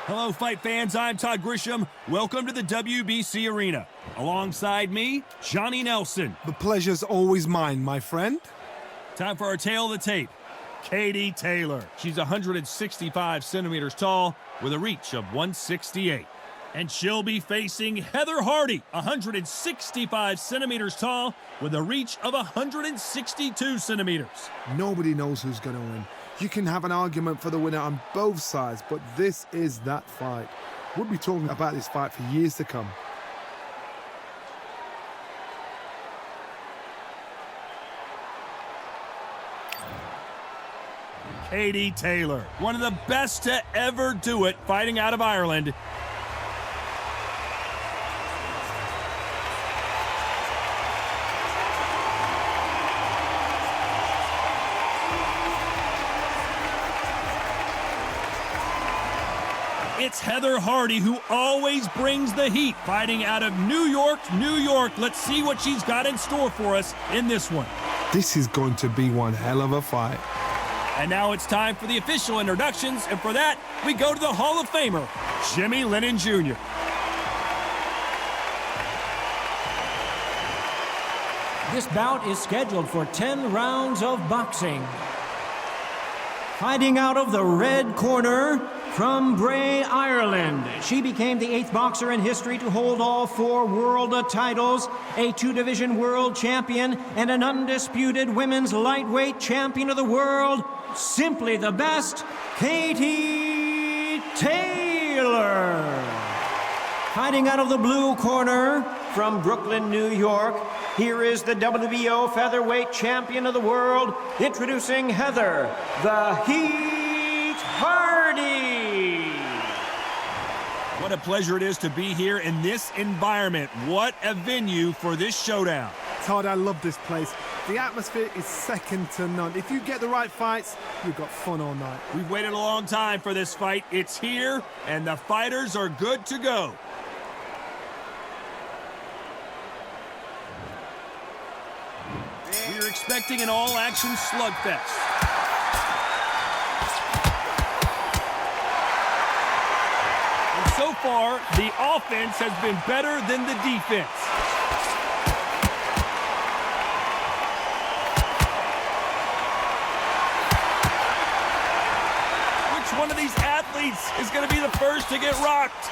Hello, fight fans. I'm Todd Grisham. Welcome to the WBC Arena. Alongside me, Johnny Nelson. The pleasure's always mine, my friend. Time for our tail of the tape. Katie Taylor. She's 165 centimeters tall with a reach of 168. And she'll be facing Heathea Hardy, 165 centimeters tall with a reach of 162 centimeters. Nobody knows who's going to win. You can have an argument for the winner on both sides, but this is that fight. We'll be talking about this fight for years to come. Katie Taylor, one of the best to ever do it, fighting out of Ireland. It's Heathea Hardy who always brings the heat, fighting out of New York, New York. Let's see what she's got in store for us in this one. This is going to be one hell of a fight. And now it's time for the official introductions, and for that, we go to the Hall of Famer, Jimmy Lennon Jr. This bout is scheduled for 10 rounds of boxing. Fighting out of the red corner, from Bray, Ireland, she became the 8th boxer in history to hold all 4 world titles, a 2-division world champion, and an undisputed women's lightweight champion of the world. Simply the best, Katie Taylor. Fighting out of the blue corner, from Brooklyn, New York, here is the WBO featherweight champion of the world, introducing Heathea, the Heathea Hardy. What a pleasure it is to be here in this environment. What a venue for this showdown. Todd, I love this place. The atmosphere is second to none. If you get the right fights, you've got fun all night. We've waited a long time for this fight. It's here, and the fighters are good to go. We're expecting an all-action slugfest. And so far, the offense has been better than the defense. Which one of these athletes is going to be the first to get rocked?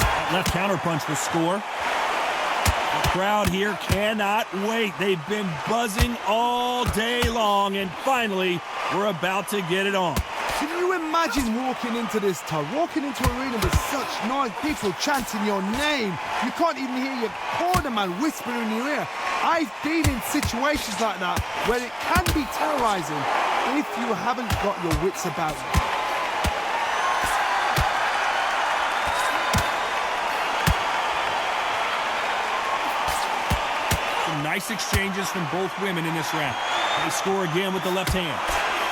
That left counterpunch will score. The crowd here cannot wait. They've been buzzing all day long, and finally, we're about to get it on. Can you imagine walking into this, Todd? Walking into an arena with such noise, people chanting your name. You can't even hear your corner man whispering in your ear. I've been in situations like that where it can be terrorizing if you haven't got your wits about you. Nice exchanges from both women in this round. They score again with the left hand.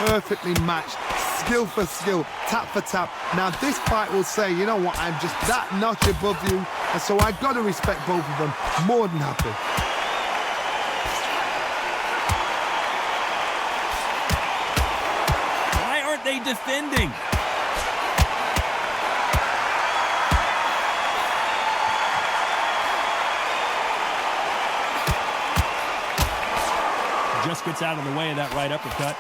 Perfectly matched, skill for skill, tap for tap. Now this fight will say, you know what, I'm just that notch above you, and so I've got to respect both of them. More than happy. Why aren't they defending? Just gets out of the way of that right uppercut.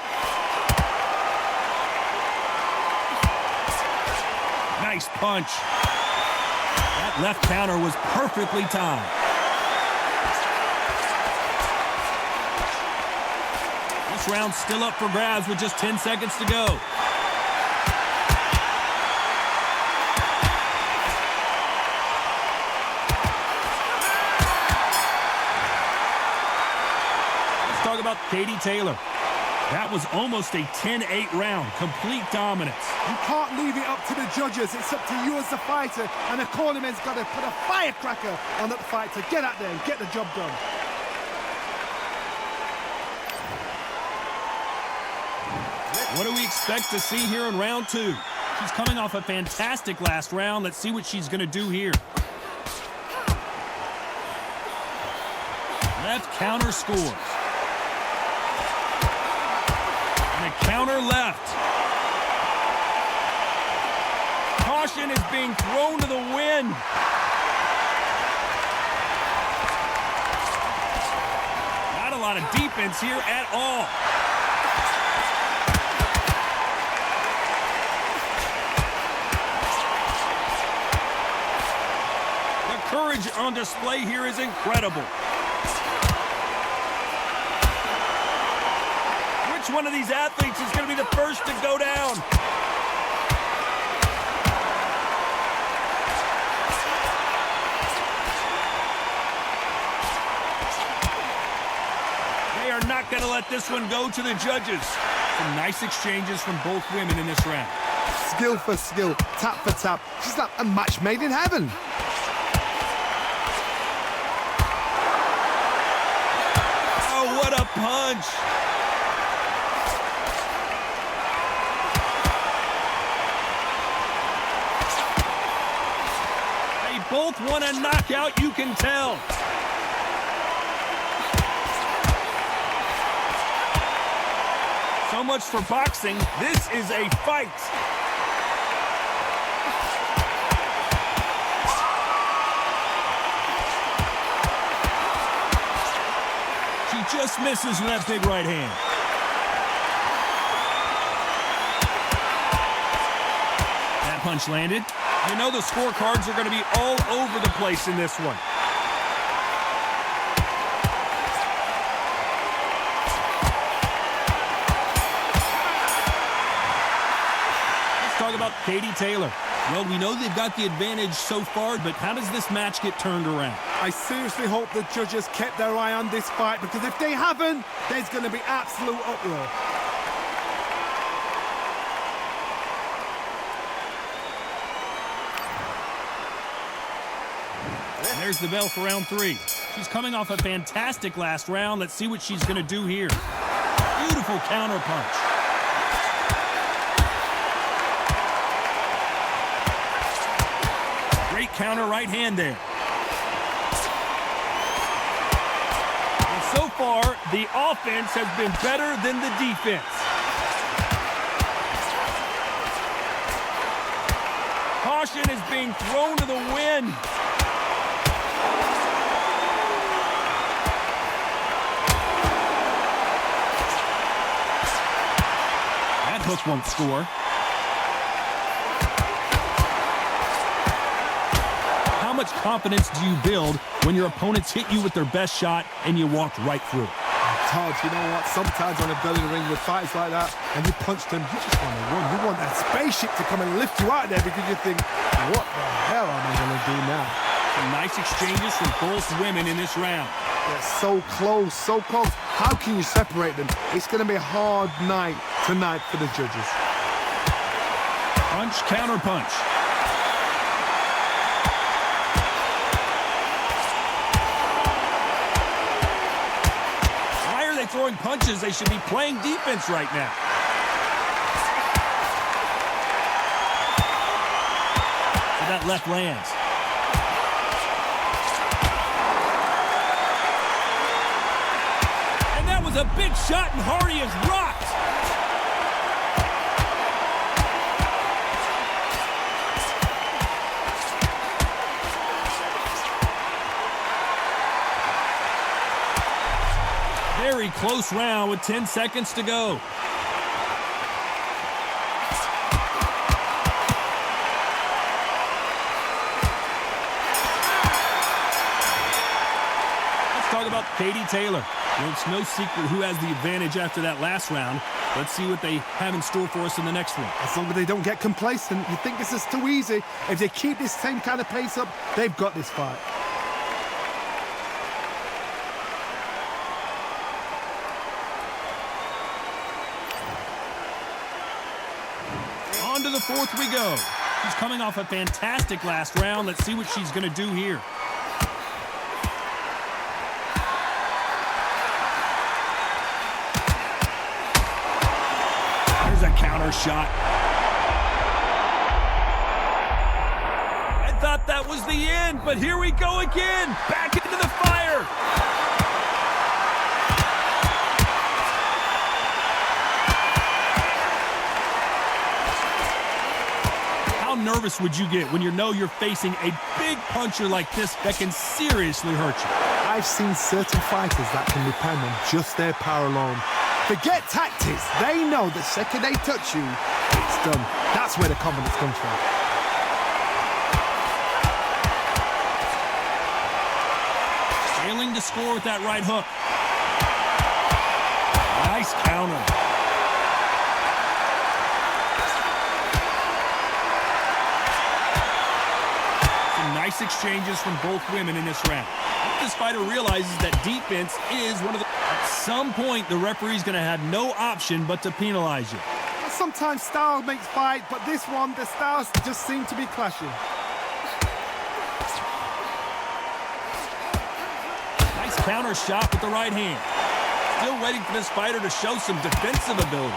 Nice punch. That left counter was perfectly timed. This round's still up for grabs with just 10 seconds to go. Let's talk about Katie Taylor. That was almost a 10-8 round, complete dominance. You can't leave it up to the judges. It's up to you as the fighter, and the cornerman's got to put a firecracker on that fight to get out there and get the job done. What do we expect to see here in round 2? She's coming off a fantastic last round. Let's see what she's going to do here. Left counter scores. And a counter left. Caution is being thrown to the wind. Not a lot of defense here at all. The courage on display here is incredible. Which one of these athletes is going to be the first to go down? They are not going to let this one go to the judges. Some nice exchanges from both women in this round. Skill for skill, tap for tap. She's like a match made in heaven. Oh, what a punch! They both want a knockout, you can tell. So much for boxing. This is a fight. She just misses with that big right hand. That punch landed. You know the scorecards are going to be all over the place in this one. Talk about Katie Taylor. Well, we know they've got the advantage so far, but how does this match get turned around? I seriously hope the judges kept their eye on this fight, because if they haven't, there's going to be absolute uproar. And there's the bell for round 3. She's coming off a fantastic last round. Let's see what she's going to do here. Beautiful counter punch. Great counter right hand there. And so far, the offense has been better than the defense. Caution is being thrown to the wind. That hook won't score. How much confidence do you build when your opponents hit you with their best shot and you walked right through it? Todd, you know what? Sometimes when they're building a ring with fights like that and you punch them, you just want to run. You want that spaceship to come and lift you out there, because you think, what the hell am I going to do now? Some nice exchanges from both women in this round. They're so close, so close. How can you separate them? It's going to be a hard night tonight for the judges. Punch, counter punch. Throwing punches, they should be playing defense right now. So that left lands. And that was a big shot, and Hardy is rocked. Very close round with 10 seconds to go. Katie Taylor. Well, it's no secret who has the advantage after that last round. Let's see what they have in store for us in the next one. As long as they don't get complacent, you think this is too easy. If they keep this same kind of pace up, they've got this fight. On to the fourth we go. She's coming off a fantastic last round. Let's see what she's going to do here. There's a counter shot. I thought that was the end, but here we go again. Back into the fire. How nervous would you get when you know you're facing a big puncher like this that can seriously hurt you? I've seen certain fighters that can depend on just their power alone. Forget tactics. They know the second they touch you, it's done. That's where the confidence comes from. Failing to score with that right hook. Nice counter. Nice exchanges from both women in this round. This fighter realizes that defense is one of the... At some point, the referee's going to have no option but to penalize you. Sometimes style makes fight, but this one, the styles just seem to be clashing. Nice counter shot with the right hand. Still waiting for this fighter to show some defensive ability.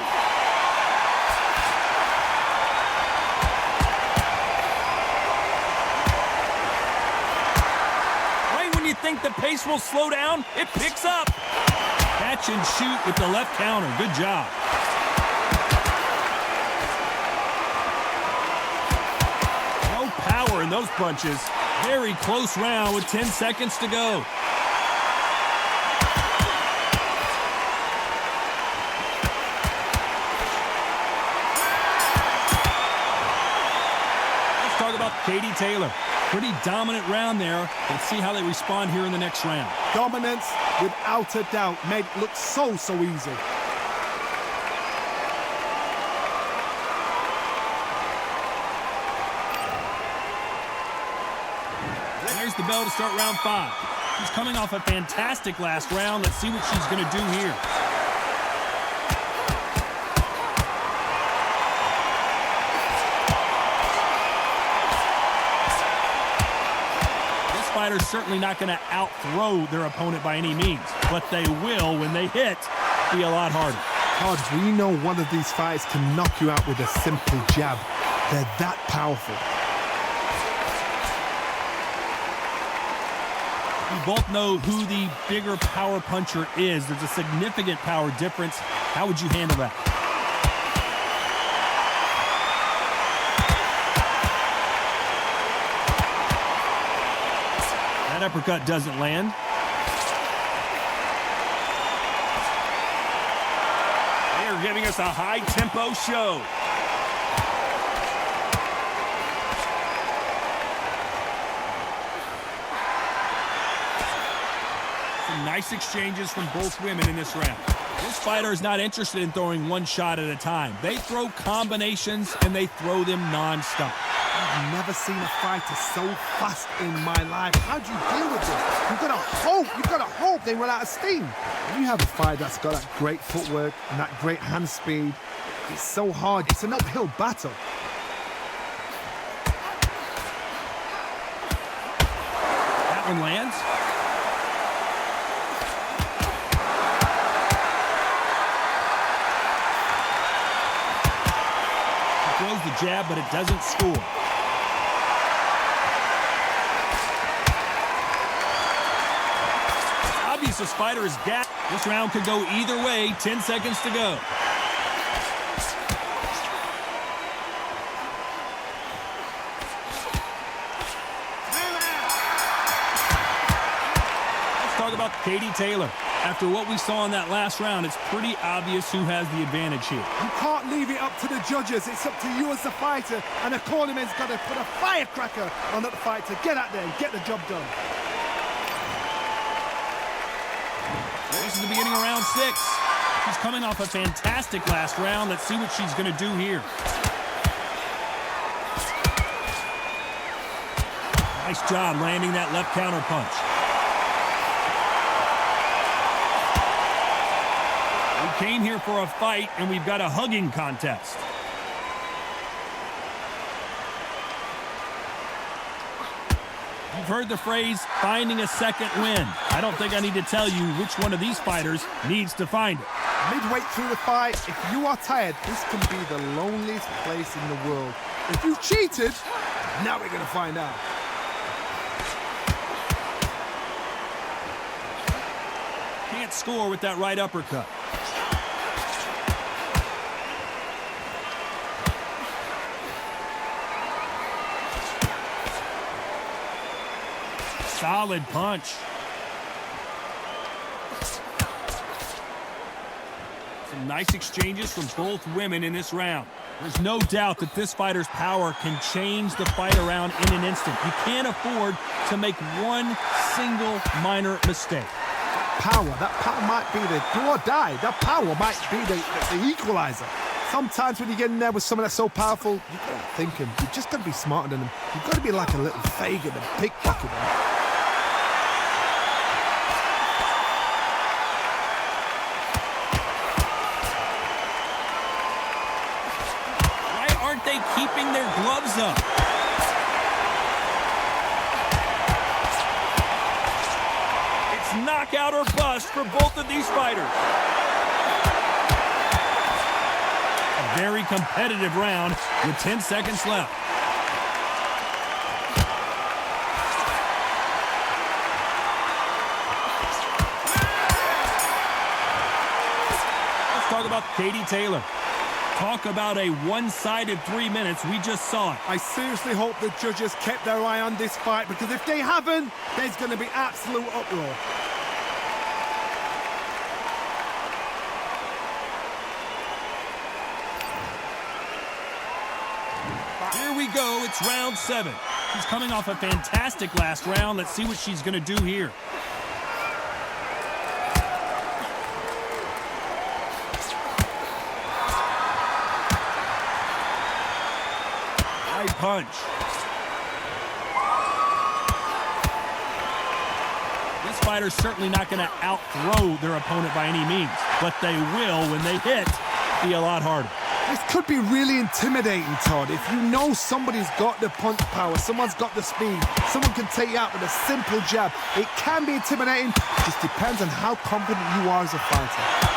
Think the pace will slow down? It picks up. Catch and shoot with the left counter. Good job. No power in those punches. Very close round with 10 seconds to go. Let's talk about Katie Taylor. Pretty dominant round there. Let's see how they respond here in the next round. Dominance, without a doubt, made it look so easy. There's the bell to start round 5. She's coming off a fantastic last round. Let's see what she's going to do here. Fighters certainly not going to out-throw their opponent by any means, but they will, when they hit, be a lot harder. Hodge, we know one of these fighters can knock you out with a simple jab. They're that powerful. We both know who the bigger power puncher is. There's a significant power difference. How would you handle that? That uppercut doesn't land. They're giving us a high-tempo show. Some nice exchanges from both women in this round. This fighter is not interested in throwing one shot at a time. They throw combinations, and they throw them non-stop. I've never seen a fighter so fast in my life. How do you deal with this? You've got to hope they run out of steam. When you have a fighter that's got that great footwork and that great hand speed, it's so hard. It's an uphill battle. That one lands. He throws the jab, but it doesn't score. This fighter is gassed. This round could go either way. 10 seconds to go. Let's talk about Katie Taylor. After what we saw in that last round, it's pretty obvious who has the advantage here. You can't leave it up to the judges. It's up to you as the fighter, and the cornerman's got to put a firecracker on that fight to get out there and get the job done. This is the beginning of round 6. She's coming off a fantastic last round. Let's see what she's going to do here. Nice job landing that left counter punch. We came here for a fight, and we've got a hugging contest. You've heard the phrase, finding a second win. I don't think I need to tell you which one of these fighters needs to find it. Midway through the fight, if you are tired, this can be the loneliest place in the world. If you cheated, now we're going to find out. Can't score with that right uppercut. Solid punch. Some nice exchanges from both women in this round. There's no doubt that this fighter's power can change the fight around in an instant. You can't afford to make one single minor mistake. That power might be the do or die. That power might be the equalizer. Sometimes when you get in there with someone that's so powerful, you've got to think him. You've just got to be smarter than him. You've got to be like a little Fagin and pickpocket him. They keeping their gloves up. It's knockout or bust for both of these fighters. A very competitive round with 10 seconds left. Let's talk about Katie Taylor. Talk about a one-sided 3 minutes. We just saw it. I seriously hope the judges kept their eye on this fight, because if they haven't, there's going to be absolute uproar. Here we go. It's round 7. She's coming off a fantastic last round. Let's see what she's going to do here. Punch. This fighter's certainly not going to outthrow their opponent by any means, but they will, when they hit, be a lot harder. This could be really intimidating, Todd. If you know somebody's got the punch power, someone's got the speed, someone can take you out with a simple jab, it can be intimidating. It just depends on how confident you are as a fighter.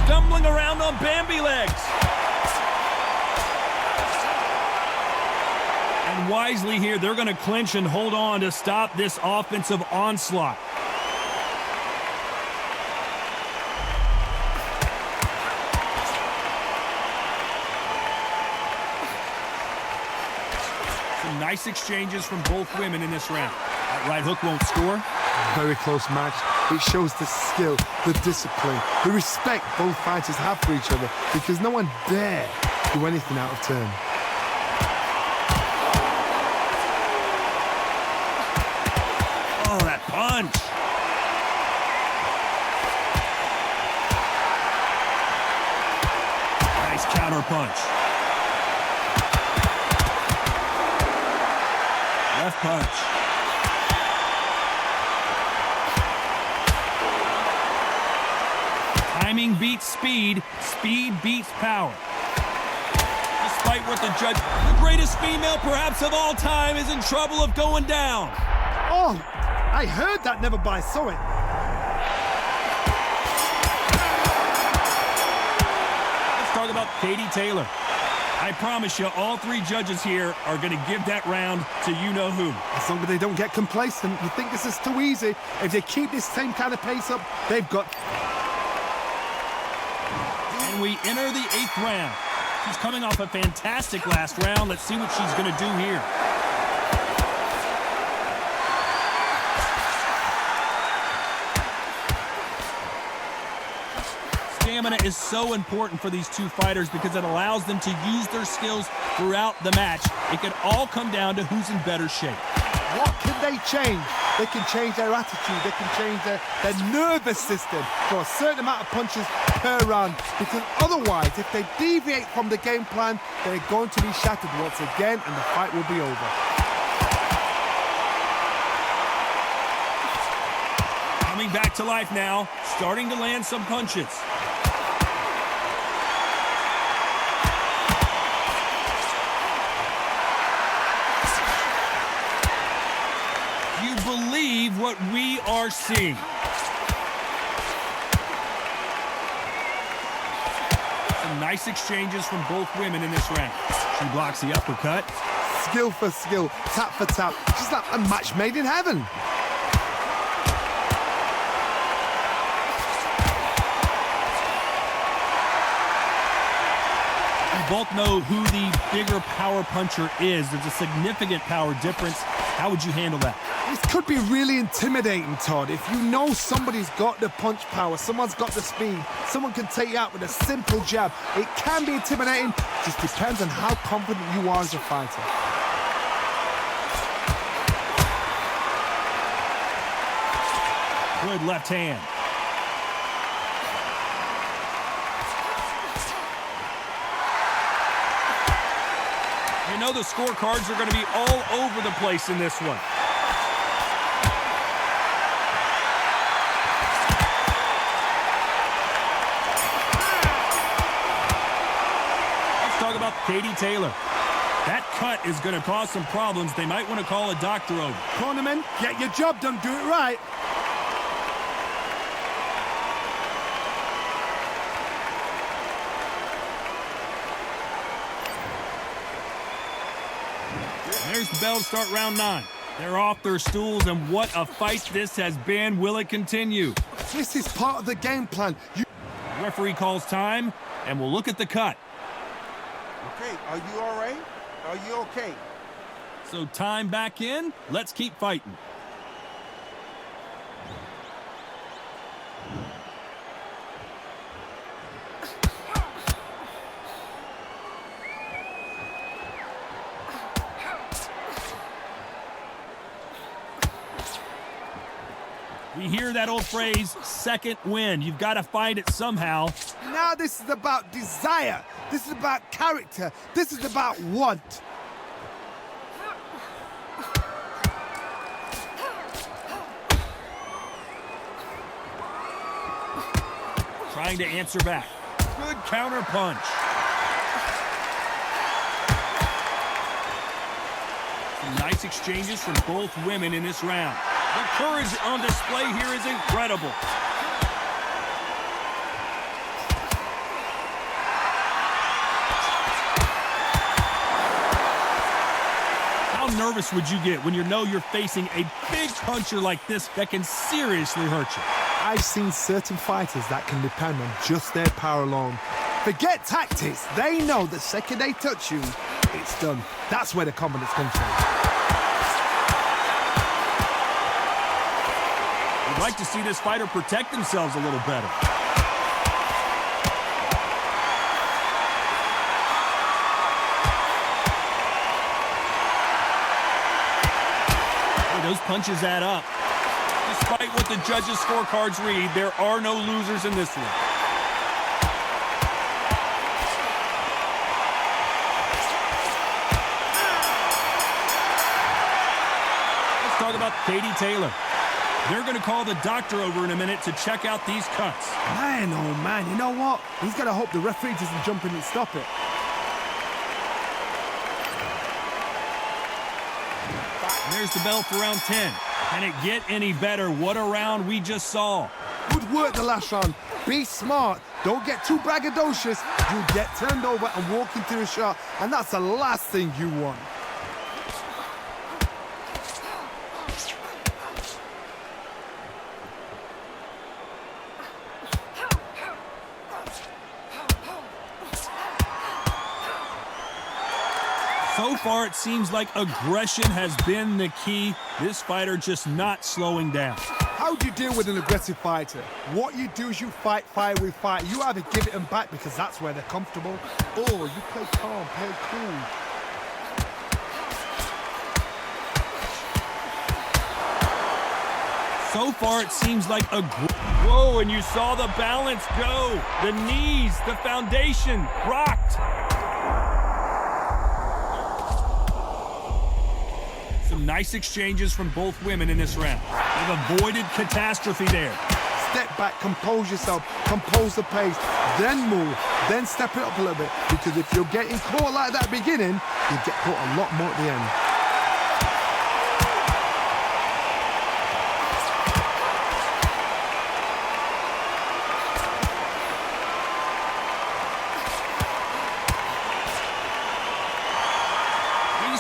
Stumbling around on Bambi legs. And wisely here, they're going to clinch and hold on to stop this offensive onslaught. Some nice exchanges from both women in this round. That right hook won't score. Very close match. It shows the skill, the discipline, the respect both fighters have for each other, because no one dare do anything out of turn. Oh, that punch. Nice counter punch. Left punch. Timing beats speed, speed beats power. Despite what the greatest female perhaps of all time is in trouble of going down. Oh, I heard that, never by saw it. Let's talk about Katie Taylor. I promise you, all 3 judges here are going to give that round to you-know-who. As long as they don't get complacent, you think this is too easy. If they keep this same kind of pace up, they've got... And we enter the 8th round. She's coming off a fantastic last round. Let's see what she's going to do here. stamina is so important for these two fighters because it allows them to use their skills throughout the match. It could all come down to who's in better shape. What can they change? They can change their attitude. They can change their nervous system for a certain amount of punches per round. Because otherwise, if they deviate from the game plan, they're going to be shattered once again and the fight will be over. Coming back to life now, starting to land some punches. You believe what we are seeing. Some nice exchanges from both women in this round. She blocks the uppercut. Skill for skill, tap for tap. Just like a match made in heaven. We both know who the bigger power puncher is. There's a significant power difference. How would you handle that? This could be really intimidating, Todd. If you know somebody's got the punch power, someone's got the speed, someone can take you out with a simple jab, it can be intimidating. Just depends on how confident you are as a fighter. Good left hand. You know the scorecards are going to be all over the place in this one. Let's talk about Katie Taylor. That cut is going to cause some problems. They might want to call a doctor over. Cornerman, get your job done, do it right. There's the bell to start round 9. They're off their stools, and what a fight this has been. Will it continue? This is part of the game plan. The referee calls time, and we'll look at the cut. Okay, are you all right? Are you okay? So time back in. Let's keep fighting. We hear that old phrase, second win. You've got to find it somehow. Now this is about desire. This is about character. This is about want. Trying to answer back. Good counter punch. Some nice exchanges from both women in this round. The courage on display here is incredible. How nervous would you get when you know you're facing a big puncher like this that can seriously hurt you? I've seen certain fighters that can depend on just their power alone. Forget tactics. They know the second they touch you, it's done. That's where the confidence comes from. I'd like to see this fighter protect themselves a little better. Boy, those punches add up. Despite what the judges' scorecards read, there are no losers in this one. Let's talk about Katie Taylor. They're going to call the doctor over in a minute to check out these cuts. Man, oh man, you know what? He's got to hope the referee doesn't jump in and stop it. And there's the bell for round 10. Can it get any better? What a round we just saw. Good work the last round. Be smart. Don't get too braggadocious. You'll get turned over and walk into a shot, and that's the last thing you want. So far, it seems like aggression has been the key. This fighter just not slowing down. How How do you deal with an aggressive fighter? What you do is you fight fire with fight. You either give it them back because that's where they're comfortable, or you play calm, play cool. So far, it seems like a... Whoa, and you saw the balance go. The knees, the foundation, rocked. Some nice exchanges from both women in this round. They've avoided catastrophe there. Step back, compose yourself, compose the pace, then move, then step it up a little bit. Because if you're getting caught like that beginning, you get caught a lot more at the end.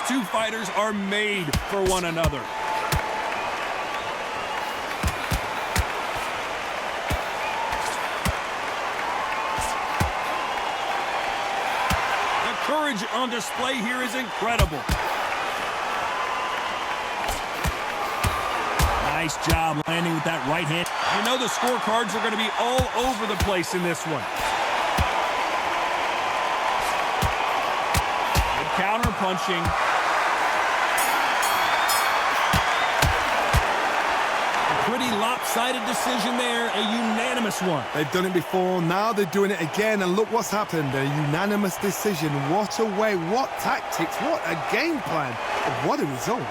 Two fighters are made for one another. The courage on display here is incredible. Nice job landing with that right hand. You know the scorecards are going to be all over the place in this one. Good counter punching. Pretty lopsided decision there, a unanimous one. They've done it before, now they're doing it again, and look what's happened. A unanimous decision. What a way, what tactics, what a game plan. What a result.